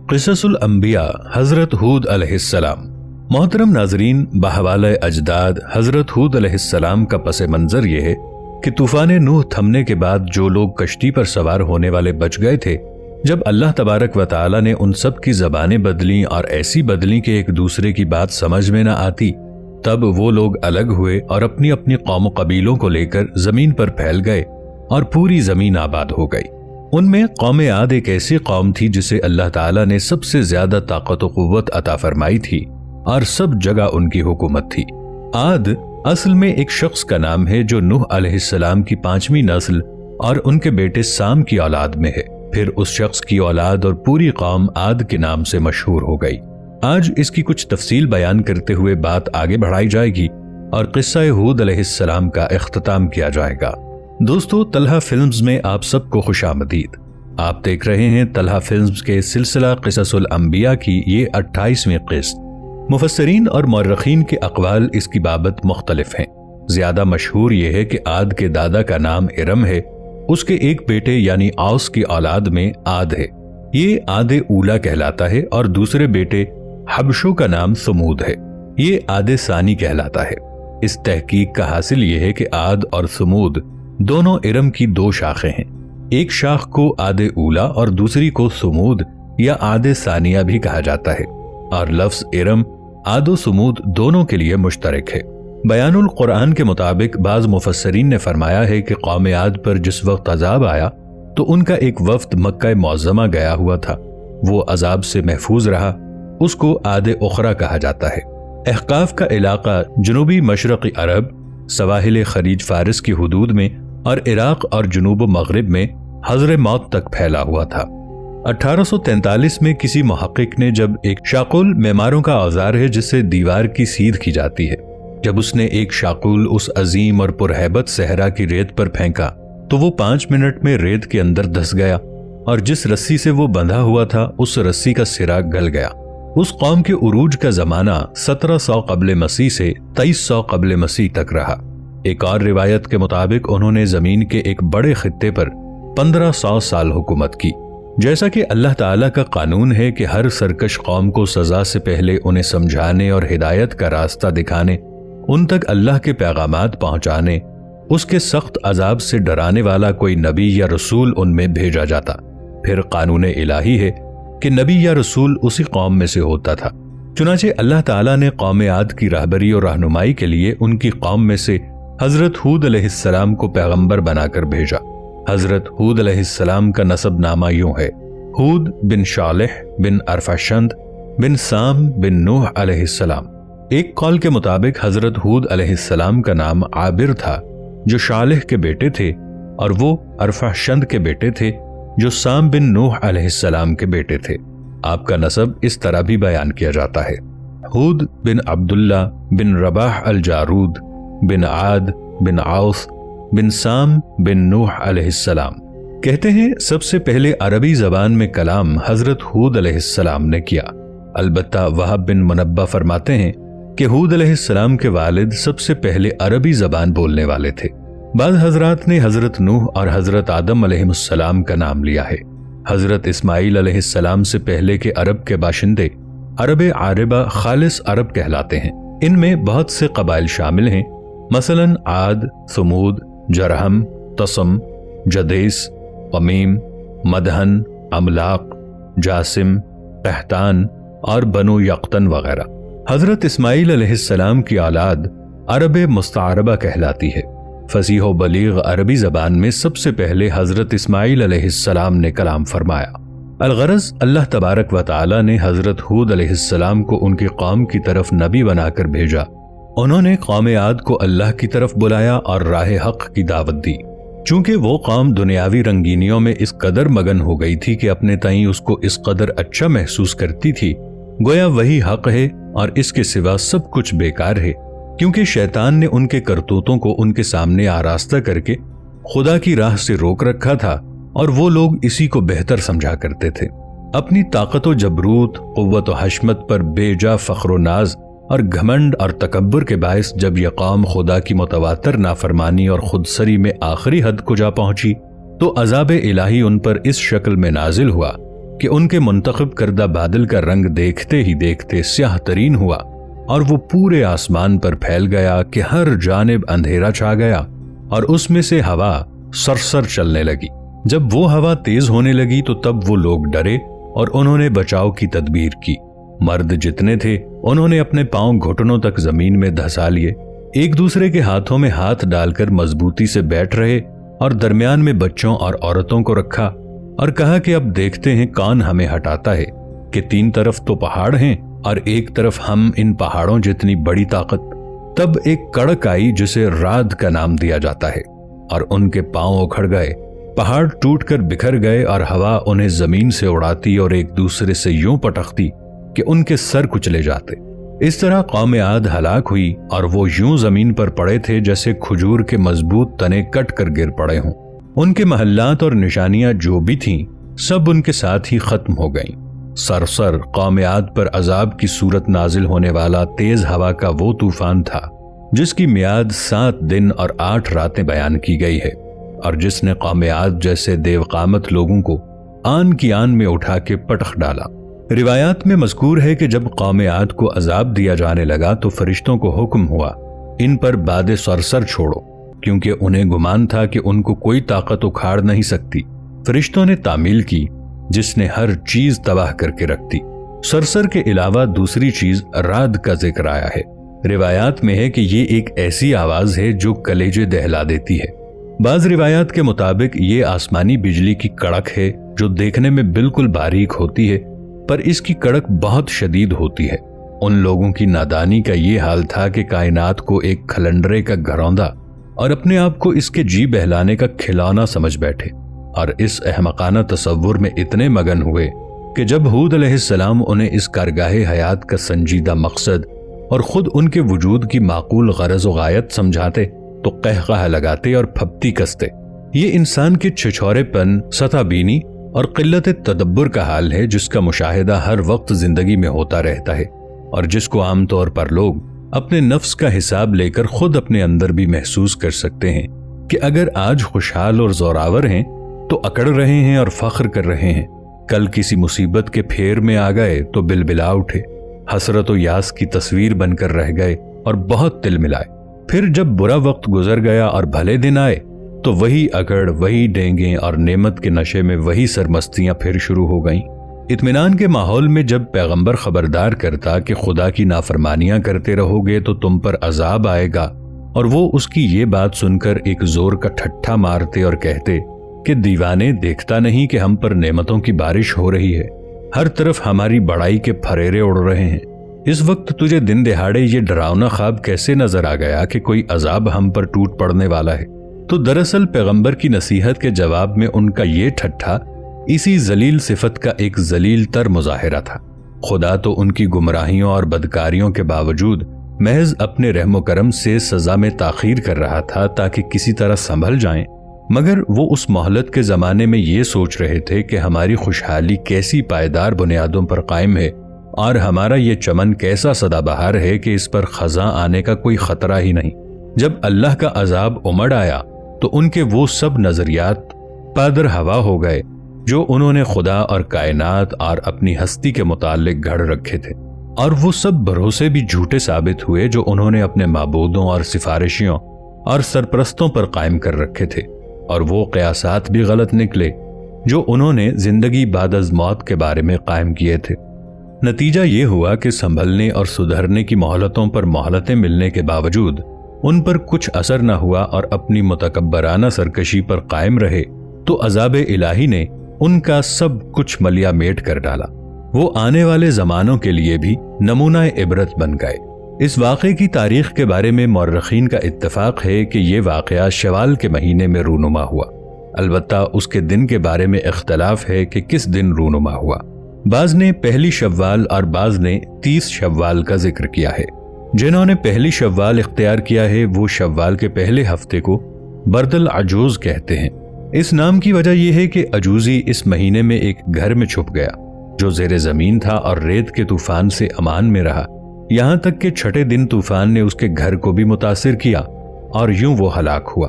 قصص الانبیاء حضرت ہود علیہ السلام۔ محترم ناظرین، بحوالہ اجداد حضرت ہود علیہ السلام کا پس منظر یہ ہے کہ طوفان نوح تھمنے کے بعد جو لوگ کشتی پر سوار ہونے والے بچ گئے تھے، جب اللہ تبارک و تعالی نے ان سب کی زبانیں بدلیں اور ایسی بدلیں کہ ایک دوسرے کی بات سمجھ میں نہ آتی، تب وہ لوگ الگ ہوئے اور اپنی اپنی قوم و قبیلوں کو لے کر زمین پر پھیل گئے اور پوری زمین آباد ہو گئی۔ ان میں قوم عاد ایک ایسی قوم تھی جسے اللہ تعالیٰ نے سب سے زیادہ طاقت و قوت عطا فرمائی تھی اور سب جگہ ان کی حکومت تھی۔ عاد اصل میں ایک شخص کا نام ہے جو نوح علیہ السلام کی 5ویں نسل اور ان کے بیٹے سام کی اولاد میں ہے۔ پھر اس شخص کی اولاد اور پوری قوم عاد کے نام سے مشہور ہو گئی۔ آج اس کی کچھ تفصیل بیان کرتے ہوئے بات آگے بڑھائی جائے گی اور قصہ ہود علیہ السلام کا اختتام کیا جائے گا۔ دوستو، طلحہ فلمز میں آپ سب کو خوش آمدید۔ آپ دیکھ رہے ہیں طلحہ فلمز کے سلسلہ قصص الانبیاء کی یہ 28ویں قسط۔ مفسرین اور مورخین کے اقوال اس کی بابت مختلف ہیں۔ زیادہ مشہور یہ ہے کہ عاد کے دادا کا نام ارم ہے، اس کے ایک بیٹے یعنی اوس کی اولاد میں عاد ہے، یہ عاد اولا کہلاتا ہے، اور دوسرے بیٹے حبشو کا نام ثمود ہے، یہ عاد ثانی کہلاتا ہے۔ اس تحقیق کا حاصل یہ ہے کہ عاد اور ثمود دونوں ارم کی 2 شاخیں ہیں، ایک شاخ کو عاد اولا اور دوسری کو ثمود یا عاد ثانیہ بھی کہا جاتا ہے، اور لفظ ارم عاد و ثمود دونوں کے لیے مشترک ہے۔ بیان القرآن کے مطابق بعض مفسرین نے فرمایا ہے کہ قوم عاد پر جس وقت عذاب آیا تو ان کا ایک وفد مکہ معظمہ گیا ہوا تھا، وہ عذاب سے محفوظ رہا، اس کو عاد اخرى کہا جاتا ہے۔ احقاف کا علاقہ جنوبی مشرقی عرب، سواحل خلیج فارس کی حدود میں اور عراق اور جنوب و مغرب میں حضر موت تک پھیلا ہوا تھا۔ 1843 میں کسی محقق نے جب ایک شاقول معماروں کا اوزار ہے جس سے دیوار کی سیدھ کی جاتی ہے، جب اس نے ایک شاقول اس عظیم اور پرہیبت صحرا کی ریت پر پھینکا تو وہ 5 منٹ میں ریت کے اندر دھس گیا، اور جس رسی سے وہ بندھا ہوا تھا اس رسی کا سرا گل گیا۔ اس قوم کے عروج کا زمانہ 1700 قبل مسیح سے 2300 قبل مسیح تک رہا۔ ایک اور روایت کے مطابق انہوں نے زمین کے ایک بڑے خطے پر 1500 سال حکومت کی۔ جیسا کہ اللہ تعالیٰ کا قانون ہے کہ ہر سرکش قوم کو سزا سے پہلے انہیں سمجھانے اور ہدایت کا راستہ دکھانے، ان تک اللہ کے پیغامات پہنچانے، اس کے سخت عذاب سے ڈرانے والا کوئی نبی یا رسول ان میں بھیجا جاتا۔ پھر قانون الہی ہے کہ نبی یا رسول اسی قوم میں سے ہوتا تھا۔ چنانچہ اللہ تعالیٰ نے قوم عاد کی رہبری اور رہنمائی کے لیے ان کی قوم میں سے حضرت ہود علیہ السلام کو پیغمبر بنا کر بھیجا۔ حضرت ہود علیہ السلام کا نسب نامہ یوں ہے: ہود بن صالح بن ارفاشند بن سام بن نوح علیہ السلام۔ ایک قول کے مطابق حضرت ہود علیہ السلام کا نام عابر تھا جو صالح کے بیٹے تھے، اور وہ ارفاشند کے بیٹے تھے جو سام بن نوح علیہ السلام کے بیٹے تھے۔ آپ کا نسب اس طرح بھی بیان کیا جاتا ہے: ہود بن عبداللہ بن رباح الجارود بن عاد بن اوس بن سام بن نوح علیہ السلام۔ کہتے ہیں سب سے پہلے عربی زبان میں کلام حضرت ہود علیہ السلام نے کیا۔ البتہ وہب بن منبہ فرماتے ہیں کہ ہود علیہ السلام کے والد سب سے پہلے عربی زبان بولنے والے تھے۔ بعض حضرات نے حضرت نوح اور حضرت آدم علیہ السلام کا نام لیا ہے۔ حضرت اسماعیل علیہ السلام سے پہلے کے عرب کے باشندے عرب عاربہ خالص عرب کہلاتے ہیں۔ ان میں بہت سے قبائل شامل ہیں، مثلاً عاد، ثمود، جرہم، تسم، جدیس، قمیم، مدہن، املاق، جاسم، قحطان اور بنو یقطن وغیرہ۔ حضرت اسماعیل علیہ السلام کی اولاد عرب مستعربہ کہلاتی ہے۔ فصیح و بلیغ عربی زبان میں سب سے پہلے حضرت اسماعیل علیہ السلام نے کلام فرمایا۔ الغرض اللہ تبارک و تعالی نے حضرت ہود علیہ السلام کو ان کی قوم کی طرف نبی بنا کر بھیجا۔ انہوں نے قوم عاد کو اللہ کی طرف بلایا اور راہ حق کی دعوت دی۔ چونکہ وہ قوم دنیاوی رنگینیوں میں اس قدر مگن ہو گئی تھی کہ اپنے تئیں اس کو اس قدر اچھا محسوس کرتی تھی، گویا وہی حق ہے اور اس کے سوا سب کچھ بیکار ہے، کیونکہ شیطان نے ان کے کرتوتوں کو ان کے سامنے آراستہ کر کے خدا کی راہ سے روک رکھا تھا، اور وہ لوگ اسی کو بہتر سمجھا کرتے تھے۔ اپنی طاقت و جبروت، قوت و حشمت پر بے جا فخر و ناز اور گھمنڈ اور تکبر کے باعث جب یہ قوم خدا کی متواتر نافرمانی اور خودسری میں آخری حد کو جا پہنچی تو عذاب الہی ان پر اس شکل میں نازل ہوا کہ ان کے منتخب کردہ بادل کا رنگ دیکھتے ہی دیکھتے سیاہ ترین ہوا اور وہ پورے آسمان پر پھیل گیا کہ ہر جانب اندھیرا چھا گیا اور اس میں سے ہوا سرسر چلنے لگی۔ جب وہ ہوا تیز ہونے لگی تو تب وہ لوگ ڈرے اور انہوں نے بچاؤ کی تدبیر کی۔ مرد جتنے تھے انہوں نے اپنے پاؤں گھٹنوں تک زمین میں دھسا لیے، ایک دوسرے کے ہاتھوں میں ہاتھ ڈال کر مضبوطی سے بیٹھ رہے اور درمیان میں بچوں اور عورتوں کو رکھا اور کہا کہ اب دیکھتے ہیں کون ہمیں ہٹاتا ہے کہ 3 طرف تو پہاڑ ہیں اور ایک طرف ہم ان پہاڑوں جتنی بڑی طاقت۔ تب ایک کڑک آئی جسے رعد کا نام دیا جاتا ہے اور ان کے پاؤں اکھڑ گئے، پہاڑ ٹوٹ کر بکھر گئے اور ہوا انہیں زمین سے اڑاتی اور ایک دوسرے سے یوں پٹختی کہ ان کے سر کچلے جاتے۔ اس طرح قوم عاد ہلاک ہوئی اور وہ یوں زمین پر پڑے تھے جیسے کھجور کے مضبوط تنے کٹ کر گر پڑے ہوں۔ ان کے محلات اور نشانیاں جو بھی تھیں سب ان کے ساتھ ہی ختم ہو گئیں۔ سرسر قوم عاد پر عذاب کی صورت نازل ہونے والا تیز ہوا کا وہ طوفان تھا جس کی میعاد 7 دن اور 8 راتیں بیان کی گئی ہے اور جس نے قوم عاد جیسے دیو قامت لوگوں کو آن کی آن میں اٹھا کے پٹخ ڈالا۔ روایات میں مذکور ہے کہ جب قوم عاد کو عذاب دیا جانے لگا تو فرشتوں کو حکم ہوا ان پر باد سرسر چھوڑو، کیونکہ انہیں گمان تھا کہ ان کو کوئی طاقت اکھاڑ نہیں سکتی۔ فرشتوں نے تعمیل کی جس نے ہر چیز تباہ کر کے رکھ دی۔ سرسر کے علاوہ دوسری چیز رعد کا ذکر آیا ہے۔ روایات میں ہے کہ یہ ایک ایسی آواز ہے جو کلیجے دہلا دیتی ہے۔ بعض روایات کے مطابق یہ آسمانی بجلی کی کڑک ہے جو دیکھنے میں بالکل باریک ہوتی ہے پر اس کی کڑک بہت شدید ہوتی ہے۔ ان لوگوں کی نادانی کا یہ حال تھا کہ کائنات کو ایک کھلنڈرے کا گھروندا اور اپنے آپ کو اس کے جی بہلانے کا کھلونا سمجھ بیٹھے، اور اس احمقانہ تصور میں اتنے مگن ہوئے کہ جب ہود علیہ السلام انہیں اس کارگاہ حیات کا سنجیدہ مقصد اور خود ان کے وجود کی معقول غرض و غایت سمجھاتے تو قہقہ لگاتے اور پھپتی کستے۔ یہ انسان کے چھچھورے پن، سطح بینی اور قلت تدبر کا حال ہے جس کا مشاہدہ ہر وقت زندگی میں ہوتا رہتا ہے اور جس کو عام طور پر لوگ اپنے نفس کا حساب لے کر خود اپنے اندر بھی محسوس کر سکتے ہیں کہ اگر آج خوشحال اور زوراور ہیں تو اکڑ رہے ہیں اور فخر کر رہے ہیں، کل کسی مصیبت کے پھیر میں آ گئے تو بلبلا اٹھے، حسرت و یاس کی تصویر بن کر رہ گئے اور بہت تل ملائے۔ پھر جب برا وقت گزر گیا اور بھلے دن آئے تو وہی اکڑ، وہی ڈینگیں اور نعمت کے نشے میں وہی سرمستیاں پھر شروع ہو گئیں۔ اطمینان کے ماحول میں جب پیغمبر خبردار کرتا کہ خدا کی نافرمانیاں کرتے رہو گے تو تم پر عذاب آئے گا، اور وہ اس کی یہ بات سن کر ایک زور کا ٹھٹھا مارتے اور کہتے کہ دیوانے، دیکھتا نہیں کہ ہم پر نعمتوں کی بارش ہو رہی ہے، ہر طرف ہماری بڑائی کے پھریرے اڑ رہے ہیں، اس وقت تجھے دن دہاڑے یہ ڈراؤنا خواب کیسے نظر آ گیا کہ کوئی عذاب ہم پر ٹوٹ پڑنے والا ہے؟ تو دراصل پیغمبر کی نصیحت کے جواب میں ان کا یہ ٹھٹھا اسی ذلیل صفت کا ایک ذلیل تر مظاہرہ تھا۔ خدا تو ان کی گمراہیوں اور بدکاریوں کے باوجود محض اپنے رحم و کرم سے سزا میں تاخیر کر رہا تھا تاکہ کسی طرح سنبھل جائیں، مگر وہ اس مہلت کے زمانے میں یہ سوچ رہے تھے کہ ہماری خوشحالی کیسی پائیدار بنیادوں پر قائم ہے اور ہمارا یہ چمن کیسا سدا بہار ہے کہ اس پر خزاں آنے کا کوئی خطرہ ہی نہیں۔ جب اللہ کا عذاب امڑ آیا تو ان کے وہ سب نظریات پادر ہوا ہو گئے جو انہوں نے خدا اور کائنات اور اپنی ہستی کے متعلق گھڑ رکھے تھے، اور وہ سب بھروسے بھی جھوٹے ثابت ہوئے جو انہوں نے اپنے معبودوں اور سفارشیوں اور سرپرستوں پر قائم کر رکھے تھے، اور وہ قیاسات بھی غلط نکلے جو انہوں نے زندگی بعد از موت کے بارے میں قائم کیے تھے۔ نتیجہ یہ ہوا کہ سنبھلنے اور سدھرنے کی مہلتوں پر مہلتیں ملنے کے باوجود ان پر کچھ اثر نہ ہوا اور اپنی متکبرانہ سرکشی پر قائم رہے تو عذاب الہی نے ان کا سب کچھ ملیا میٹ کر ڈالا۔ وہ آنے والے زمانوں کے لیے بھی نمونہ عبرت بن گئے۔ اس واقعے کی تاریخ کے بارے میں مورخین کا اتفاق ہے کہ یہ واقعہ شوال کے مہینے میں رونما ہوا، البتہ اس کے دن کے بارے میں اختلاف ہے کہ کس دن رونما ہوا۔ بعض نے پہلی شوال اور بعض نے 30 شوال کا ذکر کیا ہے۔ جنہوں نے پہلی شوال اختیار کیا ہے وہ شوال کے پہلے ہفتے کو برد العجوز کہتے ہیں۔ اس نام کی وجہ یہ ہے کہ عجوزی اس مہینے میں ایک گھر میں چھپ گیا جو زیر زمین تھا اور ریت کے طوفان سے امان میں رہا، یہاں تک کہ چھٹے دن طوفان نے اس کے گھر کو بھی متاثر کیا اور یوں وہ ہلاک ہوا۔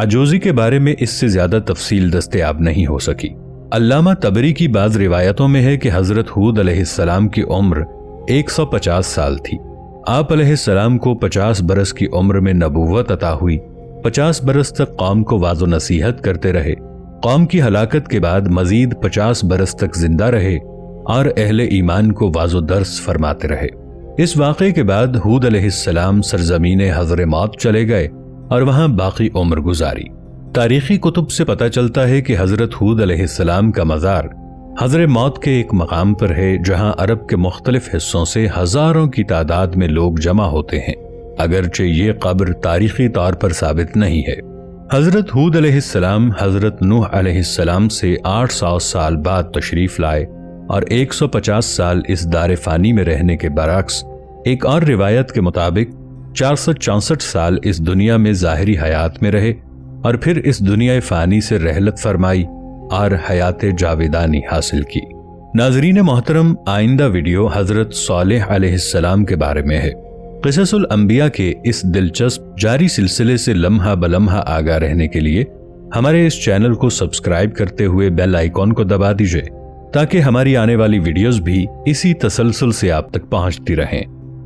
عجوزی کے بارے میں اس سے زیادہ تفصیل دستیاب نہیں ہو سکی، علامہ تبری کی بعض روایتوں میں ہے کہ حضرت ہود علیہ السلام کی عمر 150 سال تھی۔ آپ علیہ السلام کو 50 برس کی عمر میں نبوت عطا ہوئی۔ 50 برس تک قوم کو واعظ و نصیحت کرتے رہے۔ قوم کی ہلاکت کے بعد مزید 50 برس تک زندہ رہے اور اہل ایمان کو واعظ و درس فرماتے رہے۔ اس واقعے کے بعد ہود علیہ السلام سرزمین حضر موت چلے گئے اور وہاں باقی عمر گزاری۔ تاریخی کتب سے پتہ چلتا ہے کہ حضرت ہود علیہ السلام کا مزار حضر موت کے ایک مقام پر ہے جہاں عرب کے مختلف حصوں سے ہزاروں کی تعداد میں لوگ جمع ہوتے ہیں، اگرچہ یہ قبر تاریخی طور پر ثابت نہیں ہے۔ حضرت ہود علیہ السلام حضرت نوح علیہ السلام سے 800 سال بعد تشریف لائے اور 150 سال اس دار فانی میں رہنے کے برعکس ایک اور روایت کے مطابق 464 سال اس دنیا میں ظاہری حیات میں رہے اور پھر اس دنیا فانی سے رحلت فرمائی اور حیات جاویدانی حاصل کی۔ ناظرین محترم، آئندہ ویڈیو حضرت صالح علیہ السلام کے بارے میں ہے۔ قصص الانبیاء کے اس دلچسپ جاری سلسلے سے لمحہ بلمحہ آگاہ رہنے کے لیے ہمارے اس چینل کو سبسکرائب کرتے ہوئے بیل آئیکن کو دبا دیجیے تاکہ ہماری آنے والی ویڈیوز بھی اسی تسلسل سے آپ تک پہنچتی رہیں۔